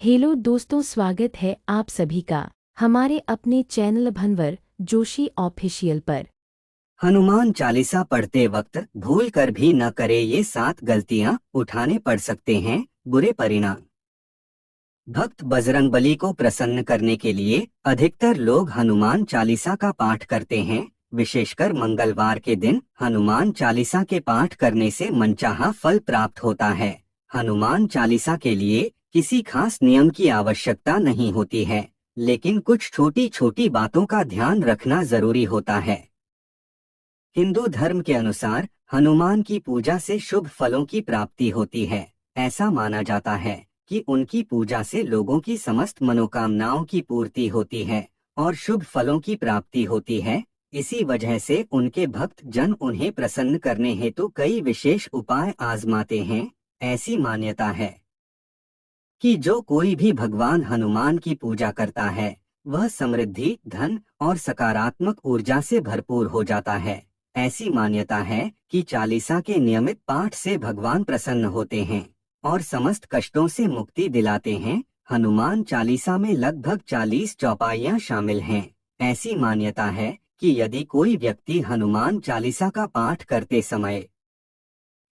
Hello दोस्तों, स्वागत है आप सभी का हमारे अपने चैनल भंवर जोशी ऑफिशियल पर। हनुमान चालीसा पढ़ते वक्त भूल कर भी न करे ये 7 गलतियां, उठाने पड़ सकते हैं बुरे परिणाम। भक्त बजरंगबली को प्रसन्न करने के लिए अधिकतर लोग हनुमान चालीसा का पाठ करते हैं। विशेषकर मंगलवार के दिन हनुमान चालीसा के पाठ करने से मनचाहा फल प्राप्त होता है। हनुमान चालीसा के लिए किसी खास नियम की आवश्यकता नहीं होती है, लेकिन कुछ छोटी छोटी बातों का ध्यान रखना जरूरी होता है। हिंदू धर्म के अनुसार हनुमान की पूजा से शुभ फलों की प्राप्ति होती है। ऐसा माना जाता है कि उनकी पूजा से लोगों की समस्त मनोकामनाओं की पूर्ति होती है और शुभ फलों की प्राप्ति होती है। इसी वजह से उनके भक्त जन उन्हें प्रसन्न करने हेतु कई विशेष उपाय आजमाते हैं। ऐसी मान्यता है कि जो कोई भी भगवान हनुमान की पूजा करता है वह समृद्धि, धन और सकारात्मक ऊर्जा से भरपूर हो जाता है। ऐसी मान्यता है कि चालीसा के नियमित पाठ से भगवान प्रसन्न होते हैं और समस्त कष्टों से मुक्ति दिलाते हैं। हनुमान चालीसा में लगभग 40 चौपाइयां शामिल हैं। ऐसी मान्यता है कि यदि कोई व्यक्ति हनुमान चालीसा का पाठ करते समय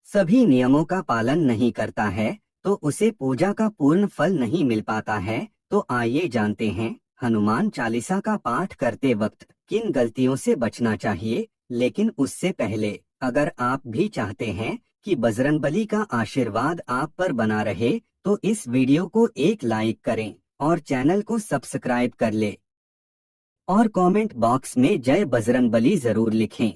सभी नियमों का पालन नहीं करता है तो उसे पूजा का पूर्ण फल नहीं मिल पाता है। तो आइए जानते हैं हनुमान चालीसा का पाठ करते वक्त किन गलतियों से बचना चाहिए। लेकिन उससे पहले अगर आप भी चाहते हैं कि बजरंगबली का आशीर्वाद आप पर बना रहे तो इस वीडियो को एक लाइक करें और चैनल को सब्सक्राइब कर ले और कमेंट बॉक्स में जय बजरंगबली जरूर लिखें।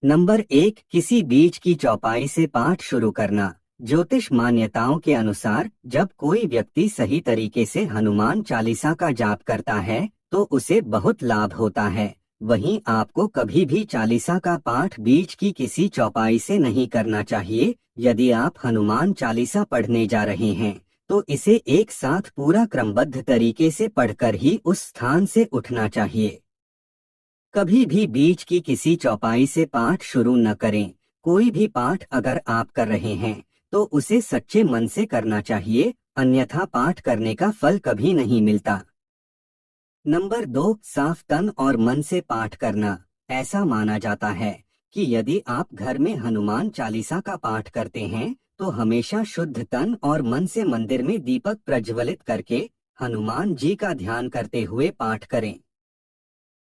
नंबर 1, किसी बीच की चौपाई से पाठ शुरू करना। ज्योतिष मान्यताओं के अनुसार जब कोई व्यक्ति सही तरीके से हनुमान चालीसा का जाप करता है तो उसे बहुत लाभ होता है। वहीं आपको कभी भी चालीसा का पाठ बीच की किसी चौपाई से नहीं करना चाहिए। यदि आप हनुमान चालीसा पढ़ने जा रहे हैं तो इसे एक साथ पूरा क्रमबद्ध तरीके से पढ़कर ही उस स्थान से उठना चाहिए। कभी भी बीच की किसी चौपाई से पाठ शुरू न करें। कोई भी पाठ अगर आप कर रहे हैं तो उसे सच्चे मन से करना चाहिए, अन्यथा पाठ करने का फल कभी नहीं मिलता। नंबर 2, साफ तन और मन से पाठ करना। ऐसा माना जाता है कि यदि आप घर में हनुमान चालीसा का पाठ करते हैं तो हमेशा शुद्ध तन और मन से मंदिर में दीपक प्रज्वलित करके हनुमान जी का ध्यान करते हुए पाठ करें।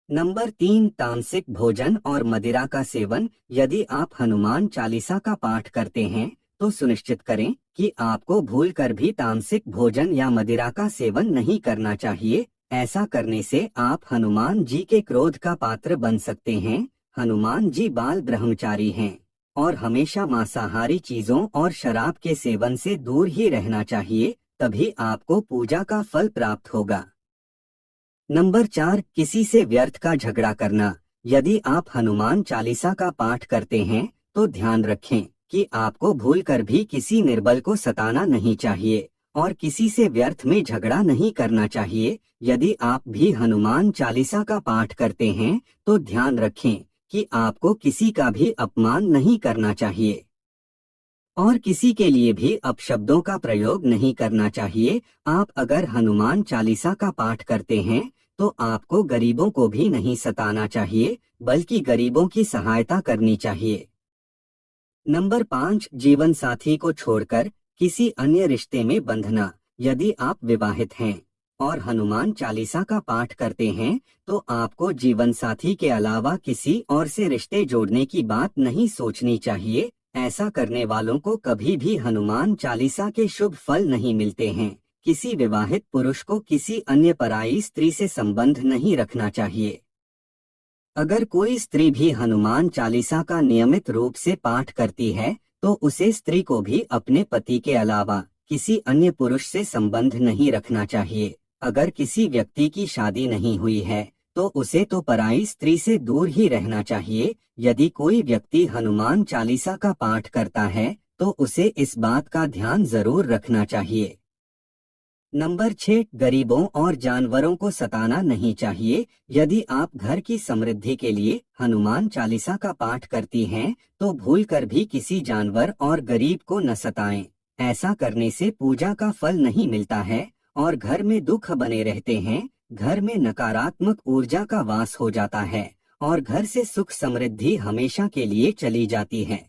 नंबर 3, तामसिक भोजन और मदिरा का सेवन। यदि आप हनुमान चालीसा का पाठ करते हैं तो सुनिश्चित करें कि आपको भूलकर भी तामसिक भोजन या मदिरा का सेवन नहीं करना चाहिए। ऐसा करने से आप हनुमान जी के क्रोध का पात्र बन सकते हैं। हनुमान जी बाल ब्रह्मचारी हैं और हमेशा मांसाहारी चीजों और शराब के सेवन से दूर ही रहना चाहिए, तभी आपको पूजा का फल प्राप्त होगा। नंबर 4, किसी से व्यर्थ का झगड़ा करना। यदि आप हनुमान चालीसा का पाठ करते हैं तो ध्यान रखें कि आपको भूलकर भी किसी निर्बल को सताना नहीं चाहिए और किसी से व्यर्थ में झगड़ा नहीं करना चाहिए। यदि आप भी हनुमान चालीसा का पाठ करते हैं तो ध्यान रखें कि आपको किसी का भी अपमान नहीं करना चाहिए और किसी के लिए भी अपशब्दों का प्रयोग नहीं करना चाहिए। आप अगर हनुमान चालीसा का पाठ करते हैं तो आपको गरीबों को भी नहीं सताना चाहिए, बल्कि गरीबों की सहायता करनी चाहिए। नंबर 5, जीवन साथी को छोड़कर किसी अन्य रिश्ते में बंधना। यदि आप विवाहित हैं और हनुमान चालीसा का पाठ करते हैं तो आपको जीवन साथी के अलावा किसी और से रिश्ते जोड़ने की बात नहीं सोचनी चाहिए। ऐसा करने वालों को कभी भी हनुमान चालीसा के शुभ फल नहीं मिलते हैं। किसी विवाहित पुरुष को किसी अन्य पराई स्त्री से संबंध नहीं रखना चाहिए। अगर कोई स्त्री भी हनुमान चालीसा का नियमित रूप से पाठ करती है तो उसे स्त्री को भी अपने पति के अलावा किसी अन्य पुरुष से संबंध नहीं रखना चाहिए। अगर किसी व्यक्ति की शादी नहीं हुई है तो उसे तो पराई स्त्री से दूर ही रहना चाहिए। यदि कोई व्यक्ति हनुमान चालीसा का पाठ करता है तो उसे इस बात का ध्यान जरूर रखना चाहिए। नंबर 6, गरीबों और जानवरों को सताना नहीं चाहिए। यदि आप घर की समृद्धि के लिए हनुमान चालीसा का पाठ करती हैं तो भूलकर भी किसी जानवर और गरीब को न सताएं। ऐसा करने से पूजा का फल नहीं मिलता है और घर में दुख बने रहते हैं। घर में नकारात्मक ऊर्जा का वास हो जाता है और घर से सुख समृद्धि हमेशा के लिए चली जाती है।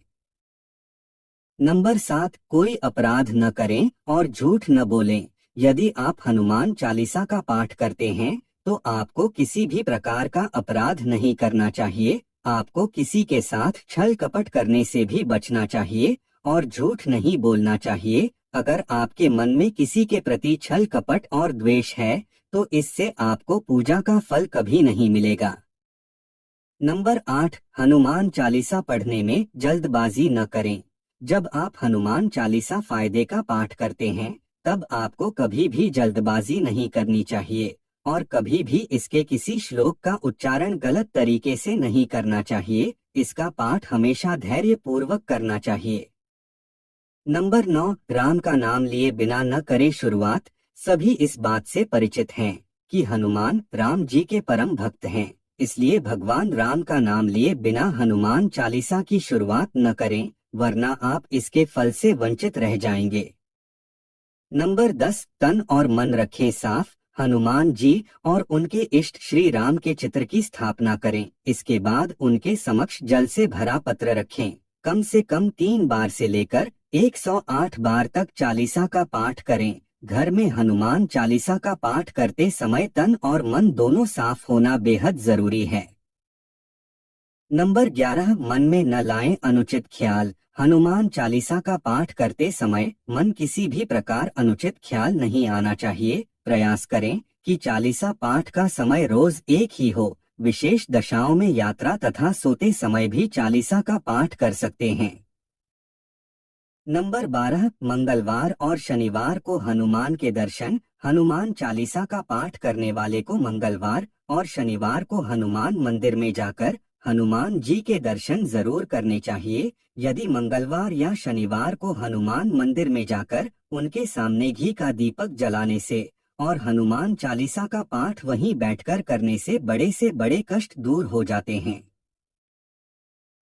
नंबर 7, कोई अपराध न करें और झूठ न बोलें। यदि आप हनुमान चालीसा का पाठ करते हैं तो आपको किसी भी प्रकार का अपराध नहीं करना चाहिए। आपको किसी के साथ छल कपट करने से भी बचना चाहिए और झूठ नहीं बोलना चाहिए। अगर आपके मन में किसी के प्रति छल कपट और द्वेष है तो इससे आपको पूजा का फल कभी नहीं मिलेगा। नंबर 8, हनुमान चालीसा पढ़ने में जल्दबाजी न करें। जब आप हनुमान चालीसा फायदे का पाठ करते हैं तब आपको कभी भी जल्दबाजी नहीं करनी चाहिए और कभी भी इसके किसी श्लोक का उच्चारण गलत तरीके से नहीं करना चाहिए। इसका पाठ हमेशा धैर्य पूर्वक करना चाहिए। नंबर 9, राम का नाम लिए बिना न करे शुरुआत। सभी इस बात से परिचित हैं कि हनुमान राम जी के परम भक्त हैं, इसलिए भगवान राम का नाम लिए बिना हनुमान चालीसा की शुरुआत न करें, वरना आप इसके फल से वंचित रह जाएंगे। नंबर 10, तन और मन रखें साफ। हनुमान जी और उनके इष्ट श्री राम के चित्र की स्थापना करें। इसके बाद उनके समक्ष जल से भरा पत्र रखें। कम से कम 3 बार से लेकर 108 बार तक चालीसा का पाठ करें। घर में हनुमान चालीसा का पाठ करते समय तन और मन दोनों साफ होना बेहद जरूरी है। नंबर 11, मन में न लाएं अनुचित ख्याल। हनुमान चालीसा का पाठ करते समय मन किसी भी प्रकार अनुचित ख्याल नहीं आना चाहिए। प्रयास करें कि चालीसा पाठ का समय रोज एक ही हो। विशेष दशाओं में यात्रा तथा सोते समय भी चालीसा का पाठ कर सकते हैं। नंबर 12, मंगलवार और शनिवार को हनुमान के दर्शन। हनुमान चालीसा का पाठ करने वाले को मंगलवार और शनिवार को हनुमान मंदिर में जाकर हनुमान जी के दर्शन जरूर करने चाहिए। यदि मंगलवार या शनिवार को हनुमान मंदिर में जाकर उनके सामने घी का दीपक जलाने से और हनुमान चालीसा का पाठ वहीं बैठकर करने से बड़े कष्ट दूर हो जाते हैं।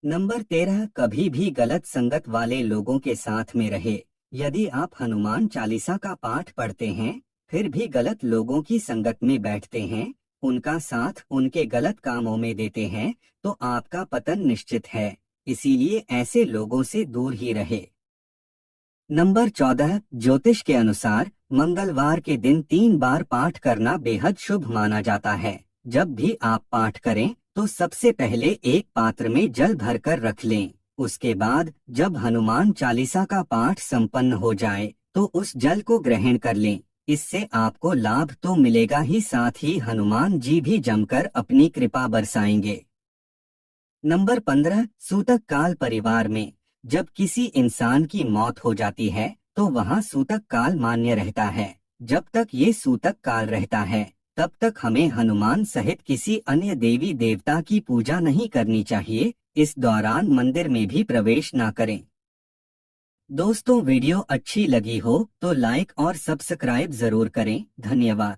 नंबर 13, कभी भी गलत संगत वाले लोगों के साथ में रहे। यदि आप हनुमान चालीसा का पाठ पढ़ते हैं फिर भी गलत लोगों की संगत में बैठते हैं, उनका साथ उनके गलत कामों में देते हैं तो आपका पतन निश्चित है, इसीलिए ऐसे लोगों से दूर ही रहे। नंबर 14, ज्योतिष के अनुसार मंगलवार के दिन 3 बार पाठ करना बेहद शुभ माना जाता है। जब भी आप पाठ करें तो सबसे पहले एक पात्र में जल भरकर रख लें। उसके बाद जब हनुमान चालीसा का पाठ संपन्न हो जाए तो उस जल को ग्रहण कर लें। इससे आपको लाभ तो मिलेगा ही, साथ ही हनुमान जी भी जमकर अपनी कृपा बरसाएंगे। नंबर 15, सूतक काल। परिवार में जब किसी इंसान की मौत हो जाती है तो वहाँ सूतक काल मान्य रहता है। जब तक ये सूतक काल रहता है तब तक हमें हनुमान सहित किसी अन्य देवी देवता की पूजा नहीं करनी चाहिए। इस दौरान मंदिर में भी प्रवेश ना करें। दोस्तों, वीडियो अच्छी लगी हो तो लाइक और सब्सक्राइब जरूर करें। धन्यवाद।